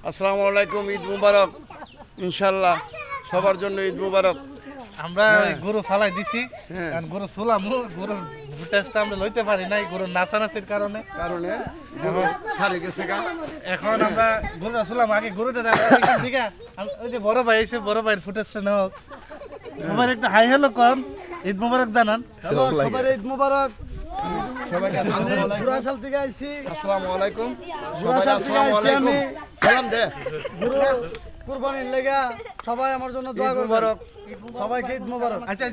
আসসালামু আলাইকুম, ঈদ মুবারক। ইনশাল্লাহ সবার জন্য ঈদ মুবারক। আমরা গরু ফালাই দিছি, কারণ গরু ছোলাম, গরু ফুটেজটা আমরা লইতে পারি নাই গরু নাচানাচির কারণে। হারে গেছে গা। এখন আমরা গরুটা ছোলাম, আগে গরুটা দিকে ওই যে বড় ভাই এসে বড় ভাইয়ের ফুটেজটা নেওয়া হোক। আমার একটা হাই হ্যালো কম, ঈদ মুবারক জানান। হ্যালো, সবার ঈদ মুবারক। সবাইকে বুড়াশাল থেকে আইছি। আসসালামু আলাইকুম। বুড়াশাল থেকে আইছি আমি। সালাম দে। গরু কুরবানির লেগা সবাই আমার জন্য দোয়া করবেন। মুবারক। সবাইকে ঈদ মুবারক। আচ্ছা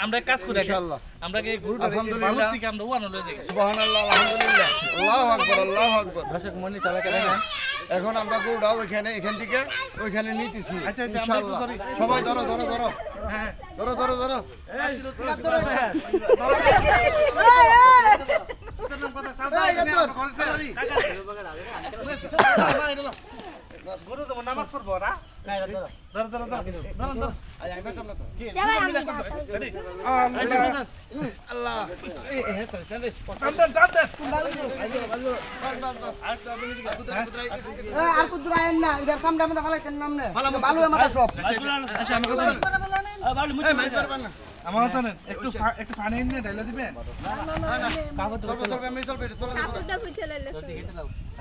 আমরা কাজ করি ইনশাআল্লাহ। আমরা কি গরুটা আলহামদুলিল্লাহ। বালুর থেকে আমরা ওয়ানো লয়ে যাই। সুবহানাল্লাহ, আলহামদুলিল্লাহ, আল্লাহু আকবার, আল্লাহু আকবার। দর্শক মন্ডলী সবাইকে দেখেন। এখন আমরা গরুটা এখান থেকে ওইখানে নিতেছি। আচ্ছা, আমরা ইনশাআল্লাহ। একটু ধরি। সবাই ধরো ধরো ধরো হ্যাঁ ধরো ধরো ধরো। গরু যেমন নামাজ পড়বো না, ধরো ধরো ধরো ধরো ধরো। আল্লাহ আর কুদুর আয়েন না, এটার কামটা আমাদের ফালাইছেন নামনে। বালু আমাদের সব। আচ্ছা আমার তো একটু পানি নিয়ে ঢেলে দিবেন।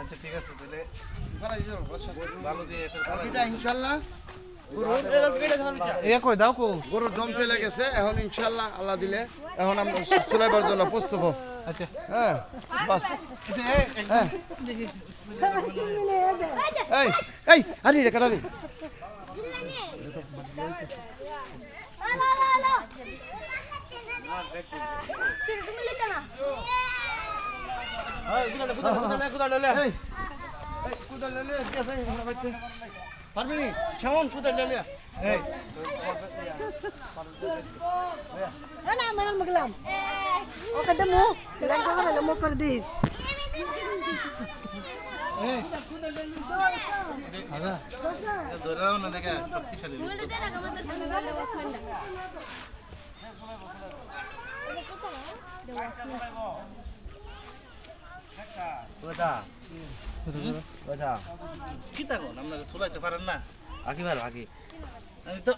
আচ্ছা ঠিক আছে তাহলে ভালো দিয়ে ইনশাল্লাহ কই দাও কো। গরুর দম চলে গেছে, এখন ইনশাল্লাহ আল্লাহ দিলে এখন আমরা চলাইবার জন্য প্রস্তুত হব। আচ্ছা হ্যাঁ বাস। হ্যাঁ এই এই আরে রে কাটারি এই কুদাল লে গেছে আমরা বাইতে পারবি নি শাওন কুদাল লে এই না মানে মগলাম। ওকে দমু, লাগা হলো মো করে দিস। এই আচ্ছা ধরাও না দেখা শক্তিশালী। কি থাকো আপনারা চলাইতে পারেন না? আগে ভালো আগে আমি তো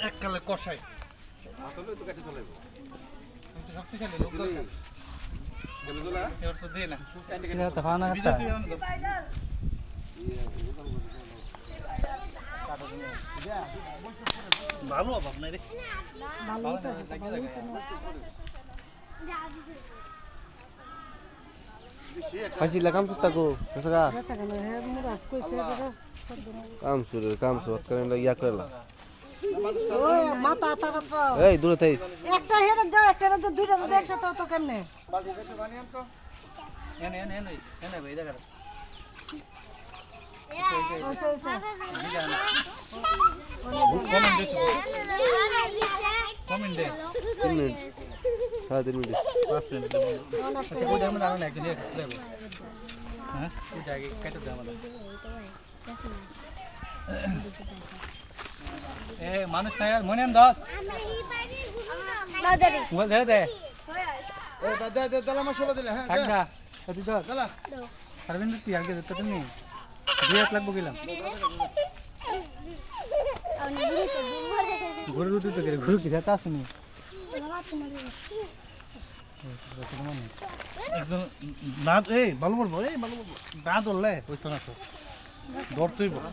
এককালে কষাই শক্তিশালী লোক এবার তো দিয়ে না ভালো অভাব নাই রে। Kasih lah kamu tak go, kasih Rasa kan he murat কইছে দাদা। kamu surat kalian lagi ya kerla. ওই মাথা তারা তো। Hey, dulu tais. একটা হেরে দাও, একটা হেরে দাও, দুইটা তো একসাথে তো কেমনে? এনে এনে এনে এনে ভাই দেখা ওইছে ওইছে। কমেন্ট দে 3 minit. 3 minit. 5 মিনিট আচ্ছা ওই আমরা জানা না একজন এক্সপ্লেন হ্যাঁ ওই জায়গায় কেটে দাও আমাদের এ মানুষ না यार মনে দাও বল দে দে এই দাদা দাদা মশলা দিলে হ্যাঁ থাক যা এদি দাও দাদা সরবিন্দ তুই আগে দিতে তুমি 2 লাখ লাগবে গেলাম গরু দুটো তো গরু কি দাতা আসেনি একদম না এই ভালো বলবো এই ভালো বলবো না ধরলে ওই তো না তো ধরতেই বল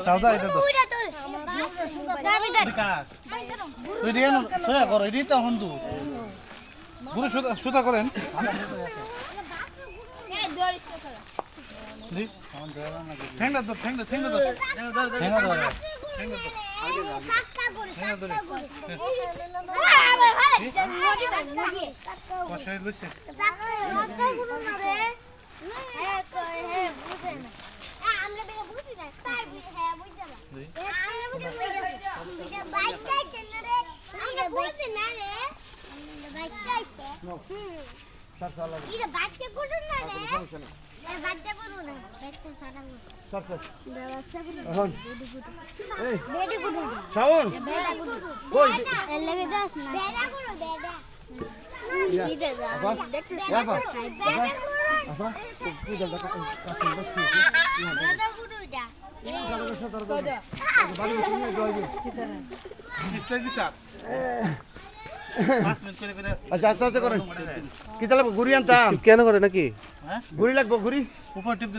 সাউদা এটা তো তুই দিয়ে না সোয়া করো এটাই তো হন্দু গুরু সুতা করেন ঠেঙ্গা তো ঠেঙ্গা ঠেঙ্গা তো ঠেঙ্গা তো কষাই লইছে বাচ্চা করুন না বাচ্চা করুন না এখন এই শাওন কই আচ্ছা কুদালটা কাছে দেখছি দাদা গুরুটা বাড়ি নিয়ে যাইবে ডিসপ্লে দিছা 5 মিনিট করে আচ্ছা আস্তে আস্তে করেন কি তাহলে ঘুরি আনতাম কেন করে নাকি ঘুরি লাগবো ঘুরি উপর টিপ দিলে